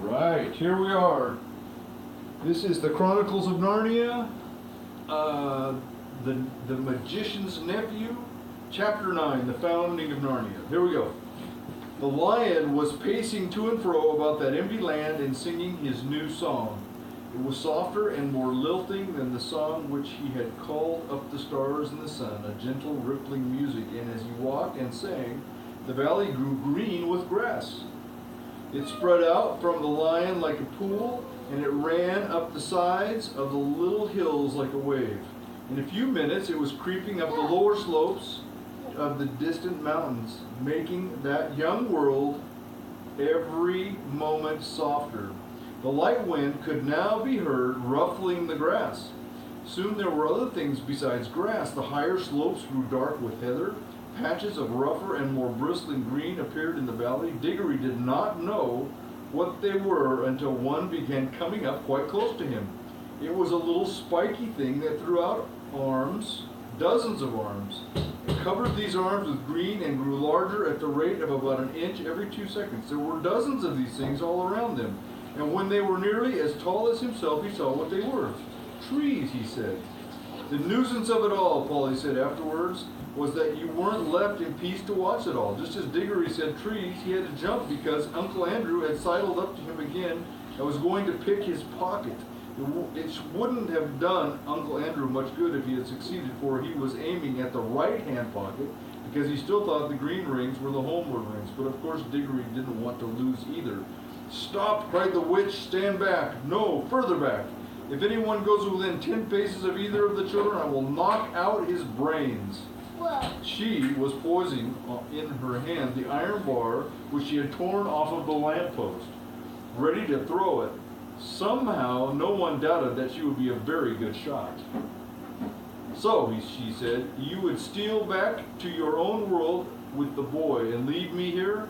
Right, here we are. This is the Chronicles of Narnia, the Magician's Nephew, Chapter 9, the Founding of Narnia. Here we go. The lion was pacing to and fro about that empty land and singing his new song. It was softer and more lilting than the song which he had called up the stars and the sun, a gentle rippling music, and as he walked and sang, the valley grew green with grass. It spread out from the lion like a pool, and it ran up the sides of the little hills like a wave. In a few minutes it was creeping up the lower slopes of the distant mountains, making that young world every moment softer. The light wind could now be heard ruffling the grass. Soon there were other things besides grass. The higher slopes grew dark with heather. Patches of rougher and more bristling green appeared in the valley. Diggory did not know what they were until one began coming up quite close to him. It was a little spiky thing that threw out arms, dozens of arms. It covered these arms with green and grew larger at the rate of about an inch every 2 seconds. There were dozens of these things all around them, and when they were nearly as tall as himself, he saw what they were. Trees, he said. The nuisance of it all, Polly said afterwards, was that you weren't left in peace to watch it all. Just as Diggory said trees, he had to jump because Uncle Andrew had sidled up to him again and was going to pick his pocket. It wouldn't have done Uncle Andrew much good if he had succeeded, for he was aiming at the right-hand pocket because he still thought the green rings were the homeward rings. But of course Diggory didn't want to lose either. "Stop!" cried the witch. "Stand back! No, further back! If anyone goes within 10 paces of either of the children, I will knock out his brains." Whoa. She was poising in her hand the iron bar which she had torn off of the lamppost, ready to throw it. Somehow, no one doubted that she would be a very good shot. "So," she said, "you would steal back to your own world with the boy and leave me here?"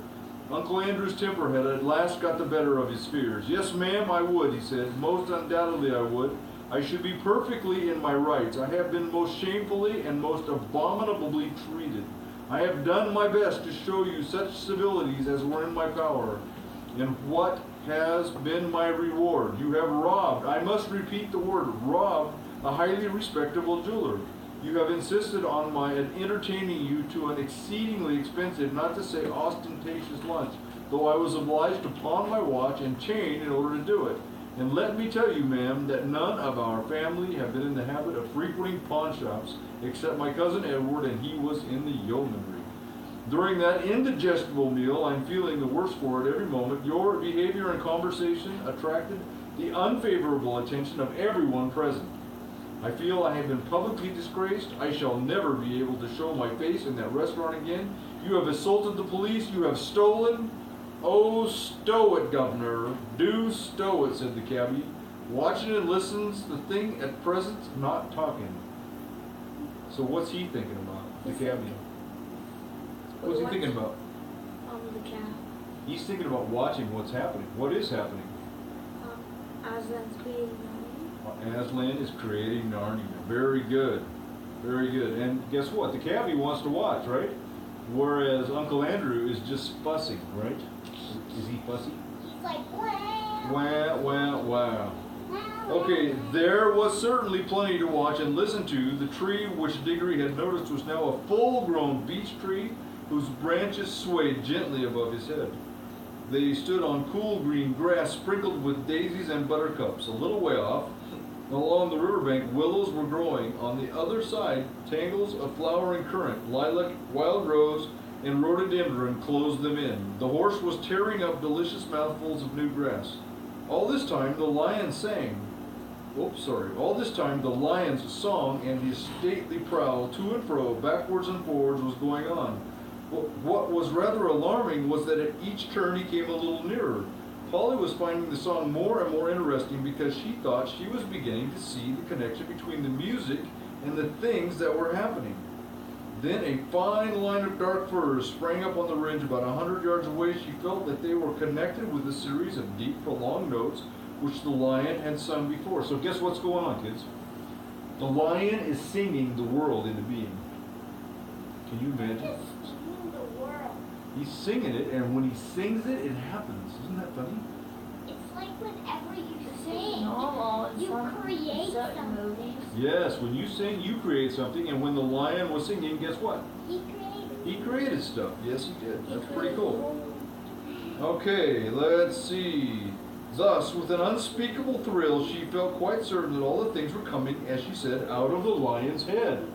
Uncle Andrew's temper had at last got the better of his fears. "Yes, ma'am, I would," he said. "Most undoubtedly I would. I should be perfectly in my rights. I have been most shamefully and most abominably treated. I have done my best to show you such civilities as were in my power. And what has been my reward? You have robbed, I must repeat the word, robbed, a highly respectable jeweler. You have insisted on my entertaining you to an exceedingly expensive, not to say ostentatious lunch, though I was obliged to pawn my watch and chain in order to do it. And let me tell you, ma'am, that none of our family have been in the habit of frequenting pawn shops except my cousin Edward, and he was in the yeomanry. During that indigestible meal, I'm feeling the worse for it every moment. Your behavior and conversation attracted the unfavorable attention of everyone present. I feel I have been publicly disgraced. I shall never be able to show my face in that restaurant again. You have assaulted the police. You have stolen. Oh, stow it, governor. Do stow it," said the cabbie. "Watching and listens the thing at present, not talking." So what's he thinking about, the cabbie? What's he thinking about? The cat. He's thinking about watching what's happening. What is happening? Aslan's creating Narnia. Aslan is creating Narnia. Very good. Very good. And guess what? The cabbie wants to watch, right? Whereas Uncle Andrew is just fussing, right? Is he fussy? He's like, wow. Wow, wow, wow. Okay, there was certainly plenty to watch and listen to. The tree which Diggory had noticed was now a full-grown beech tree whose branches swayed gently above his head. They stood on cool green grass sprinkled with daisies and buttercups. A little way off, along the riverbank, willows were growing. On the other side, tangles of flowering currant, lilac, wild rose, and rhododendron closed them in. The horse was tearing up delicious mouthfuls of new grass. All this time the lion the lion's song and his stately prowl to and fro, backwards and forwards, was going on. What was rather alarming was that at each turn he came a little nearer. Polly was finding the song more and more interesting because she thought she was beginning to see the connection between the music and the things that were happening. Then a fine line of dark firs sprang up on the ridge about 100 yards away. She felt that they were connected with a series of deep, prolonged notes which the lion had sung before. So guess what's going on, kids? The lion is singing the world into being. Can you imagine? He's singing the world. He's singing it, and when he sings it, it happens. Isn't that funny? It's whenever you sing, Normal in you some create certain something. movies. Yes, when you sing, you create something, and when the lion was singing, guess what? He created stuff. Yes, he did. That's pretty cool. Okay, let's see. Thus, with an unspeakable thrill, she felt quite certain that all the things were coming, as she said, out of the lion's head.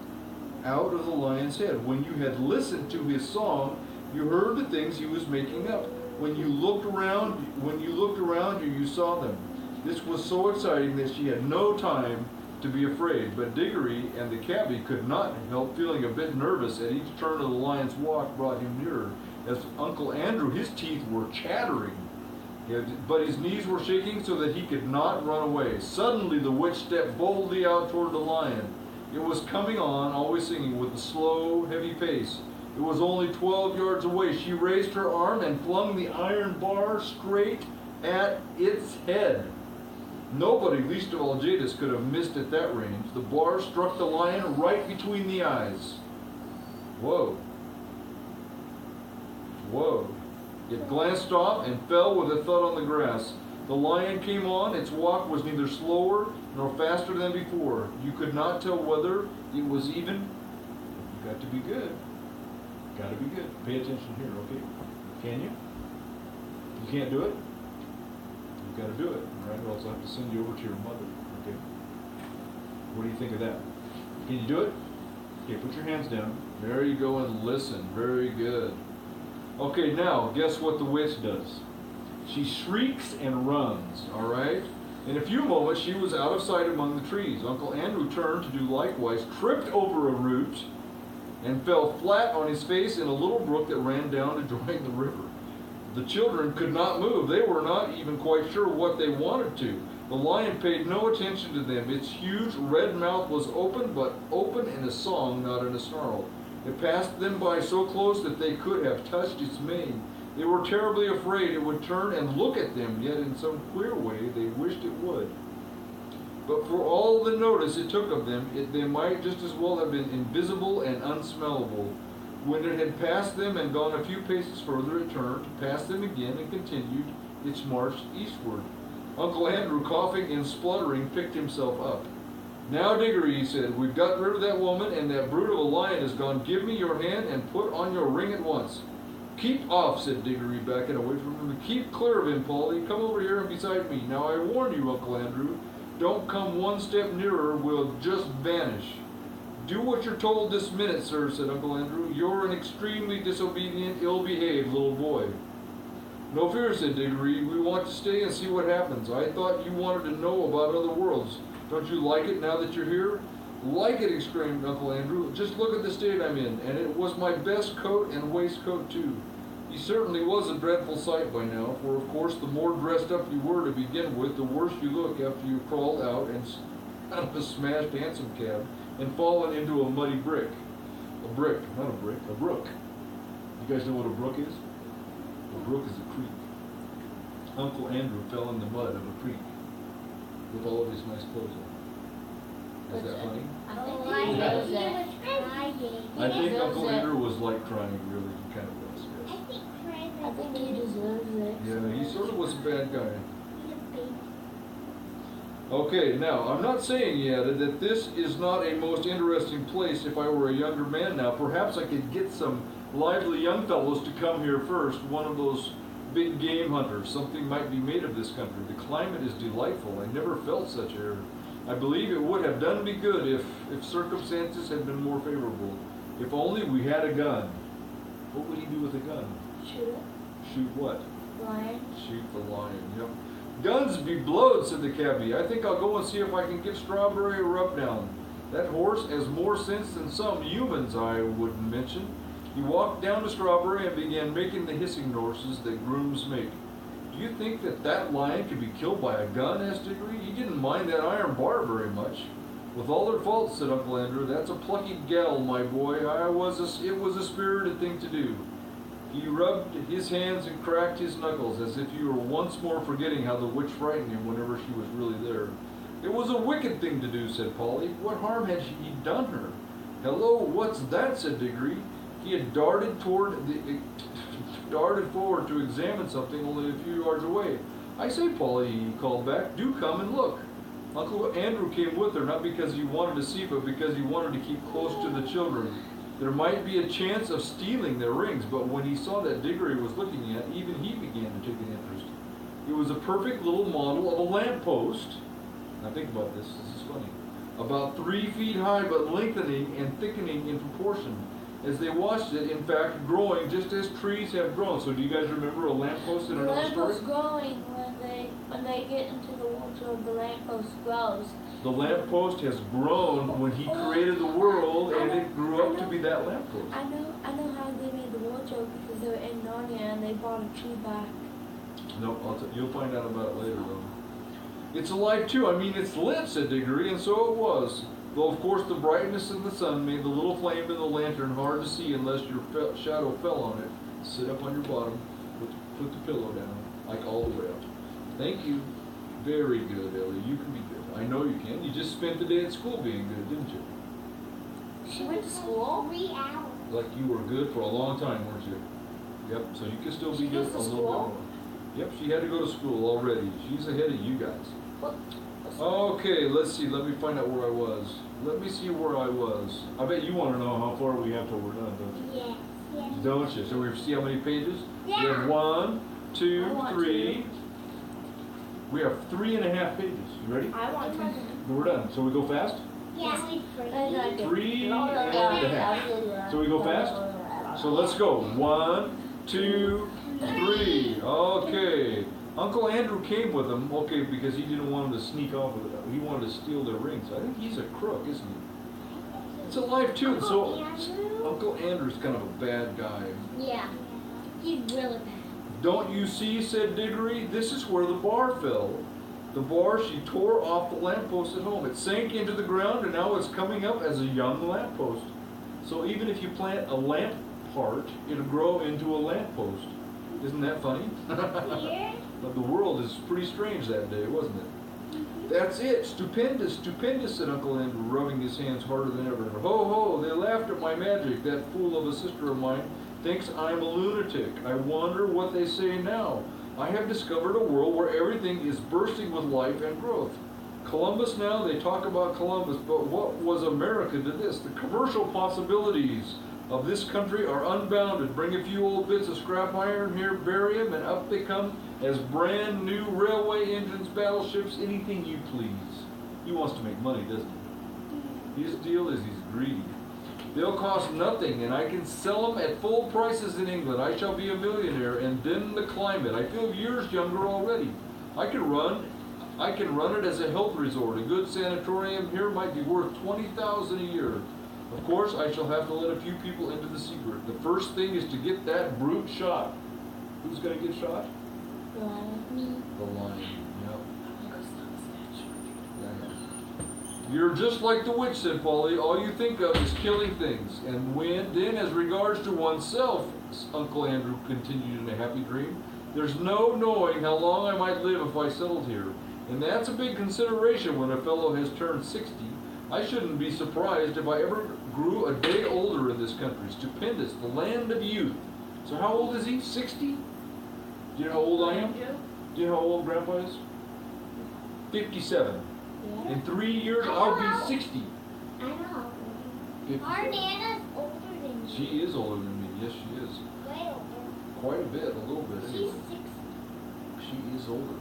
Out of the lion's head. When you had listened to his song, you heard the things he was making up. When you looked around you, you saw them. This was so exciting that she had no time to be afraid. But Diggory and the cabby could not help feeling a bit nervous at each turn of the lion's walk brought him nearer. As Uncle Andrew, his teeth were chattering, but his knees were shaking so that he could not run away. Suddenly the witch stepped boldly out toward the lion. It was coming on, always singing, with a slow, heavy pace. It was only 12 yards away. She raised her arm and flung the iron bar straight at its head. Nobody, least of all Jadis, could have missed at that range. The bar struck the lion right between the eyes. Whoa. Whoa. It glanced off and fell with a thud on the grass. The lion came on. Its walk was neither slower nor faster than before. You could not tell whether it was even. You got to be good. Got to be good. Pay attention here, okay? Can you? You can't do it? You've got to do it, all right? Or else I'll have to send you over to your mother, okay? What do you think of that? Can you do it? Okay, put your hands down. There you go, and listen. Very good. Okay, now, guess what the witch does? She shrieks and runs, all right? In a few moments, she was out of sight among the trees. Uncle Andrew turned to do likewise, tripped over a root, and fell flat on his face in a little brook that ran down to join the river. The children could not move. They were not even quite sure what they wanted to. The lion paid no attention to them. Its huge red mouth was open, but open in a song, not in a snarl. It passed them by so close that they could have touched its mane. They were terribly afraid it would turn and look at them, yet in some queer way they wished it would. But for all the notice it took of them, they might just as well have been invisible and unsmellable. When it had passed them and gone a few paces further, it turned, passed them again, and continued its march eastward. Uncle Andrew, coughing and spluttering, picked himself up. "Now, Diggory," he said, "we've got rid of that woman, and that brute of a lion is gone. Give me your hand and put on your ring at once." "Keep off," said Diggory, backing away from him. "Keep clear of him, Polly. Come over here and beside me. Now, I warn you, Uncle Andrew, don't come one step nearer. We'll just vanish." "Do what you're told this minute, sir," said Uncle Andrew. "You're an extremely disobedient, ill-behaved little boy." "No fear," said Diggory. "We want to stay and see what happens. I thought you wanted to know about other worlds. Don't you like it now that you're here?" "Like it!" exclaimed Uncle Andrew. "Just look at the state I'm in, and it was my best coat and waistcoat, too." He certainly was a dreadful sight by now, for of course the more dressed up you were to begin with, the worse you look after you crawled out of a smashed hansom cab and fallen into a muddy brick. A brick, not a brick, a brook. You guys know what a brook is? A brook is a creek. Uncle Andrew fell in the mud of a creek with all of his nice clothes on. Is that funny? I think I he knows think that. he was crying. I think deserves Uncle it. Andrew was like crying, really. He kind of was. I Yes. think crying I think he deserves it. Yeah, he sort of was a bad guy. He's a baby. Okay, now, I'm not saying, he added, that this is not a most interesting place. If I were a younger man now, perhaps I could get some lively young fellows to come here first, one of those big game hunters. Something might be made of this country. The climate is delightful. I never felt such air. I believe it would have done me good if circumstances had been more favorable. If only we had a gun. What would he do with a gun? Shoot it. Shoot what? Lion. Shoot the lion, yep. "Guns be blowed," said the cabby. "I think I'll go and see if I can get Strawberry a rub down. That horse has more sense than some humans I wouldn't mention." He walked down to Strawberry and began making the hissing noises that grooms make. "Do you think that lion could be killed by a gun?" asked Diggory. He didn't mind that iron bar very much. "With all their faults," said Uncle Andrew, "that's a plucky gal, my boy. It was a spirited thing to do." He rubbed his hands and cracked his knuckles as if he were once more forgetting how the witch frightened him whenever she was really there. "It was a wicked thing to do," said Polly. "What harm had he done her?" "Hello, what's that?" said Diggory. He had darted forward to examine something only a few yards away. I say, Polly, he called back, do come and look. Uncle Andrew came with her, not because he wanted to see, but because he wanted to keep close to the children. There might be a chance of stealing their rings, but when he saw that Diggory was looking at, even he began to take an interest. It was a perfect little model of a lamppost. Now think about this is funny. About 3 feet high, but lengthening and thickening in proportion. As they watched it, in fact, growing just as trees have grown. So do you guys remember a lamppost in The another story? lamppost growing when they get into the wardrobe, the lamppost grows. The lamppost has grown when he created the world, and it grew up to be that lamppost. I know how they made the wardrobe because they were in Narnia and they brought a tree back. No, you'll find out about it later, though. It's alive too. I mean, it's lit, said Diggory, and so it was. Though, of course, the brightness of the sun made the little flame in the lantern hard to see unless your shadow fell on it. Sit up on your bottom, put the pillow down, like all the way up. Thank you. Very good, Ellie. You can be good. I know you can. You just spent the day at school being good, didn't you? She went to school? 3 hours. Like you were good for a long time, weren't you? Yep, so you can still be She good goes to a little bit school? more. Yep, she had to go to school already. She's ahead of you guys. What? Okay, let's see. Let me find out where I was. Let me see where I was. I bet you want to know how far we have till we're done, don't you? Yes. Yes. Don't you? So we see how many pages? Yeah. We have 1, 2, I want 3. We have 3.5 pages. You ready? I want to. We're done. So we go fast? Yes. 3.5. So we go fast? So let's go. 1, 2, 3. Okay. Uncle Andrew came with them, okay, because he didn't want them to sneak off with it. He wanted to steal their rings. I think he's a crook, isn't he? It's alive too. So Uncle Andrew's kind of a bad guy. Yeah. He's really bad. Don't you see, said Diggory, this is where the bar fell. The bar she tore off the lamppost at home. It sank into the ground and now it's coming up as a young lamppost. So even if you plant a lamp part, it'll grow into a lamppost. Isn't that funny? Here? But the world is pretty strange that day, wasn't it? That's it. Stupendous, stupendous, said Uncle Andrew, rubbing his hands harder than ever. Ho, ho, they laughed at my magic. That fool of a sister of mine thinks I'm a lunatic. I wonder what they say now. I have discovered a world where everything is bursting with life and growth. Columbus now, they talk about Columbus, but what was America to this? The commercial possibilities of this country are unbounded. Bring a few old bits of scrap iron here, bury them, and up they come as brand new railway engines, battleships, anything you please. He wants to make money, doesn't he? His deal is he's greedy. They'll cost nothing, and I can sell them at full prices in England. I shall be a millionaire, and then the climate. I feel years younger already. I can run it as a health resort. A good sanatorium here might be worth $20,000 a year. Of course, I shall have to let a few people into the secret. The first thing is to get that brute shot. Who's going to get shot? Me. The lion. Yep. You're just like the witch, said Polly. All you think of is killing things. And then, as regards to oneself, Uncle Andrew continued in a happy dream, there's no knowing how long I might live if I settled here. And that's a big consideration when a fellow has turned 60. I shouldn't be surprised if I ever grew a day older in this country. Stupendous, the land of youth. So how old is he? 60? Do you know how old I am? Do you know how old Grandpa is? 57. Yeah. In 3 years, I'll be 60. I know. 57. Our Nana's older than you. She is older than me. Yes, she is. Way older. Quite a bit, a little bit She's anyway. 6. She is older.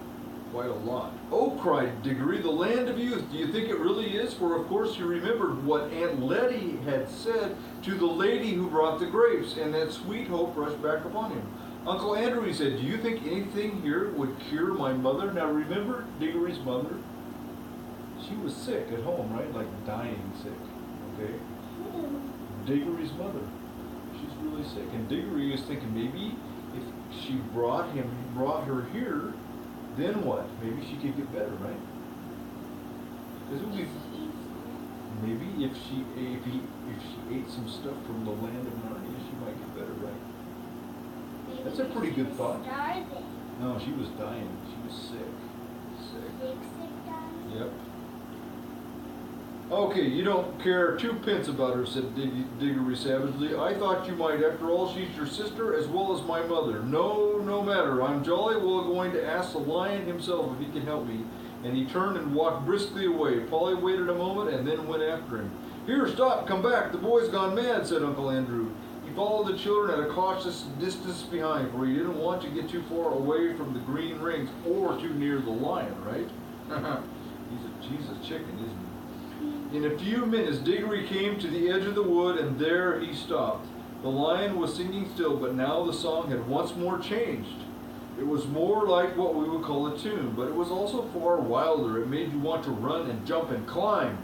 Quite a lot. Oh, cried Diggory, the land of youth. Do you think it really is? For of course you remembered what Aunt Letty had said to the lady who brought the grapes, and that sweet hope rushed back upon him. Uncle Andrew, he said, do you think anything here would cure my mother? Now remember Diggory's mother? She was sick at home, right? Like dying sick, okay? Diggory's mother. She's really sick. And Diggory is thinking maybe if she brought her here, then what? Maybe she could get better, right? Because it would be maybe if she ate some stuff from the land of Narnia, she might get better, right? Maybe That's a pretty good thought. Starving. No, she was dying. She was sick. Sick. Sick, dying. Yep. Okay, you don't care two pence about her, said Diggory savagely. I thought you might. After all, she's your sister as well as my mother. No, no matter. I'm jolly well going to ask the lion himself if he can help me. And he turned and walked briskly away. Polly waited a moment and then went after him. Here, stop, come back. The boy's gone mad, said Uncle Andrew. He followed the children at a cautious distance behind, for he didn't want to get too far away from the green rings or too near the lion, right? He's a chicken, isn't he? In a few minutes, Diggory came to the edge of the wood, and there he stopped. The lion was singing still, but now the song had once more changed. It was more like what we would call a tune, but it was also far wilder. It made you want to run and jump and climb.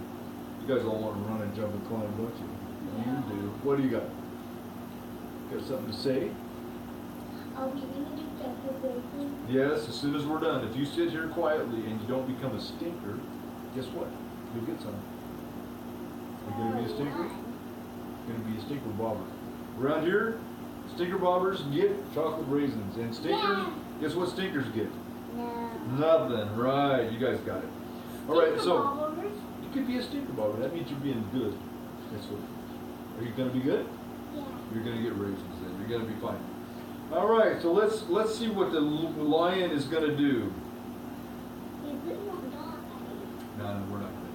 You guys all want to run and jump and climb, don't you? Yeah. You do. What do you got? Got something to say? Are we going to do decorating? Yes, as soon as we're done. If you sit here quietly and you don't become a stinker, guess what? You'll get some. You're going to be a stinker? You're going to be a stinker bobber. Around here, stinker bobbers get chocolate raisins. And stinkers, guess what stinkers get? No. Nothing. Right, you guys got it. All right, so Bobbers? you could be a stinker bobber. That means you're being good. That's what. Are you going to be good? Yeah. You're going to get raisins then. You're going to be fine. All right, so let's see what the lion is going to do. We won't die. No, we're not going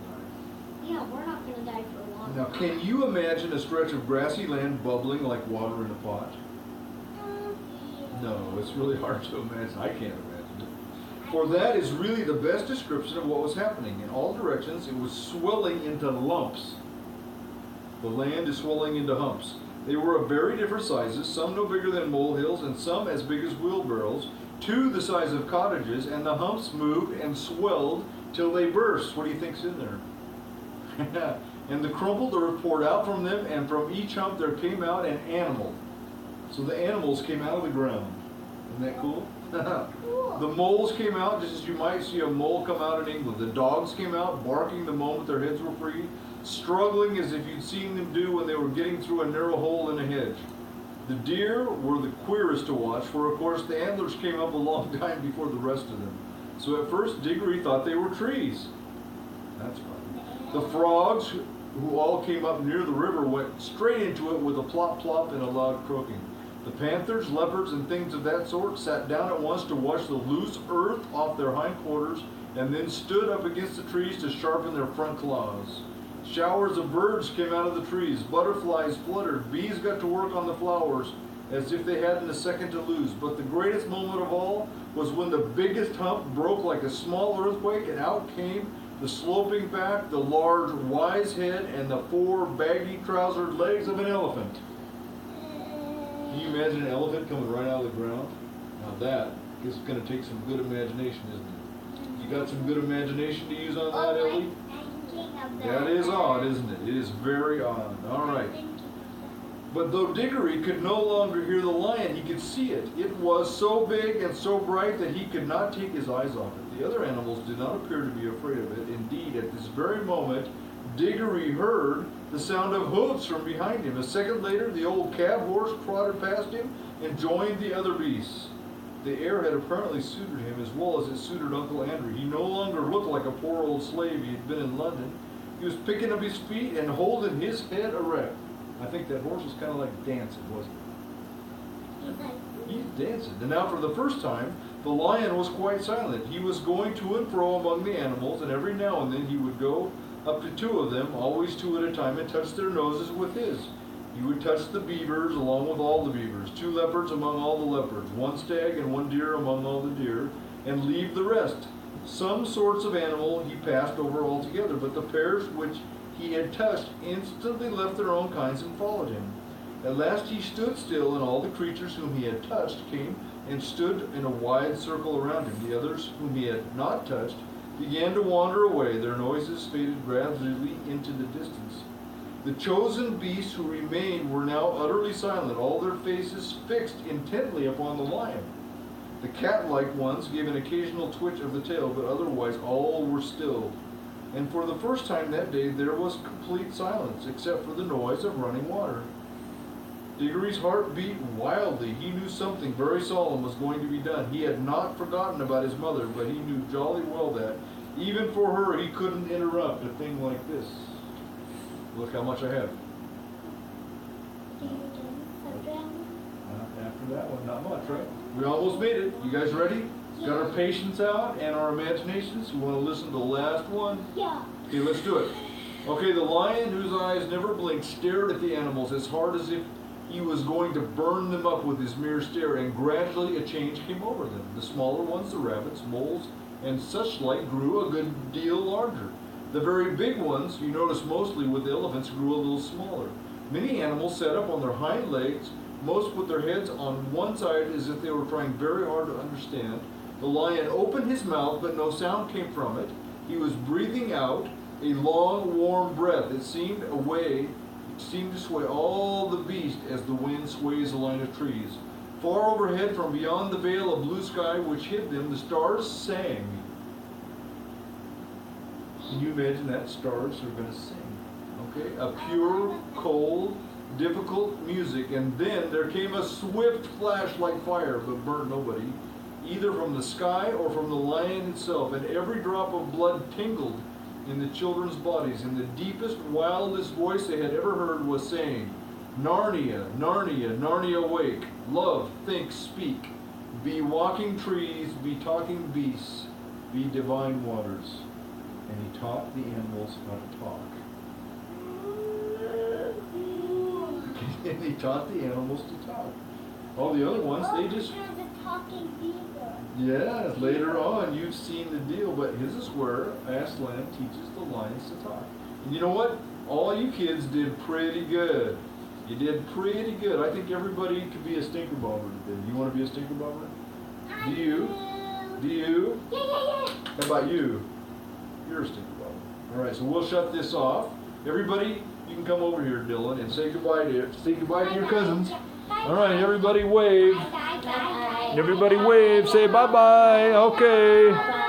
to Yeah, we're not going to die for a long die. Now, can you imagine a stretch of grassy land bubbling like water in a pot? No, it's really hard to imagine. I can't imagine it. For that is really the best description of what was happening. In all directions, it was swelling into lumps. The land is swelling into humps. They were of very different sizes, some no bigger than molehills and some as big as wheelbarrows, two the size of cottages, and the humps moved and swelled till they burst. What do you think's in there? And the crumbled earth poured out from them, and from each hump there came out an animal. So the animals came out of the ground. Isn't that cool? Cool. The moles came out just as you might see a mole come out in England. The dogs came out, barking the moment their heads were free, struggling as if you'd seen them do when they were getting through a narrow hole in a hedge. The deer were the queerest to watch, for of course the antlers came up a long time before the rest of them. So at first Diggory thought they were trees. That's funny. The frogs, who all came up near the river, went straight into it with a plop plop and a loud croaking. The panthers, leopards, and things of that sort sat down at once to wash the loose earth off their hindquarters, and then stood up against the trees to sharpen their front claws. Showers of birds came out of the trees, butterflies fluttered, bees got to work on the flowers as if they hadn't a second to lose. But the greatest moment of all was when the biggest hump broke like a small earthquake, and out came the sloping back, the large wise head, and the four baggy trousered legs of an elephant. Can you imagine an elephant coming right out of the ground? Now that is going to take some good imagination, isn't it? You got some good imagination to use on that, Ellie? That is odd, isn't it? It is very odd. All right. But though Diggory could no longer hear the lion, he could see it. It was so big and so bright that he could not take his eyes off it. The other animals did not appear to be afraid of it. Indeed, at this very moment, Diggory heard the sound of hoofs from behind him. A second later, the old cab horse trotted past him and joined the other beasts. The air had apparently suited him as well as it suited Uncle Andrew. He no longer looked like a poor old slave he had been in London. He was picking up his feet and holding his head erect. I think that horse was kind of like dancing, wasn't he? He's dancing. And now for the first time, the lion was quite silent. He was going to and fro among the animals, and every now and then he would go up to two of them, always two at a time, and touch their noses with his. He would touch the beavers along with all the beavers, two leopards among all the leopards, one stag and one deer among all the deer, and leave the rest. Some sorts of animal he passed over altogether, but the pairs which he had touched instantly left their own kinds and followed him. At last he stood still, and all the creatures whom he had touched came and stood in a wide circle around him. The others whom he had not touched began to wander away. Their noises faded gradually into the distance. The chosen beasts who remained were now utterly silent, all their faces fixed intently upon the lion. The cat-like ones gave an occasional twitch of the tail, but otherwise all were still. And for the first time that day there was complete silence, except for the noise of running water. Diggory's heart beat wildly. He knew something very solemn was going to be done. He had not forgotten about his mother, but he knew jolly well that, even for her, he couldn't interrupt a thing like this. Look how much I have. Do you dance around? After that one, not much, right? We almost made it. You guys ready? Got our patience out and our imaginations? You want to listen to the last one? Yeah. Okay, let's do it. Okay, the lion, whose eyes never blinked, stared at the animals as hard as if he was going to burn them up with his mere stare, and gradually a change came over them. The smaller ones, the rabbits, moles, and such like, grew a good deal larger. The very big ones, you notice mostly with elephants, grew a little smaller. Many animals sat up on their hind legs, most with their heads on one side as if they were trying very hard to understand. The lion opened his mouth, but no sound came from it. He was breathing out a long, warm breath. It seemed to sway all the beast as the wind sways a line of trees. Far overhead, from beyond the veil of blue sky which hid them, the stars sang. Can you imagine that? Stars are going to sing. Okay? A pure, cold, difficult music, and then there came a swift flash like fire, but burnt nobody, either from the sky or from the lion itself, and every drop of blood tingled in the children's bodies, and the deepest, wildest voice they had ever heard was saying, Narnia, Narnia, Narnia wake, love, think, speak, be walking trees, be talking beasts, be divine waters. And he taught the animals how to talk. And he taught the animals to talk. All the other ones, they just... There's a talking beaver. Yeah, later on you've seen the deal, but his is where Aslan teaches the lions to talk. And you know what? All you kids did pretty good. You did pretty good. I think everybody could be a stinker bomber today. You want to be a stinker bomber? Do you? Do you? Yeah. How about you? You're a stinker bomber. All right, so we'll shut this off. Everybody, you can come over here, Dylan, and say goodbye to your cousins. All right, everybody wave. Bye. Everybody wave. Say bye-bye. Okay.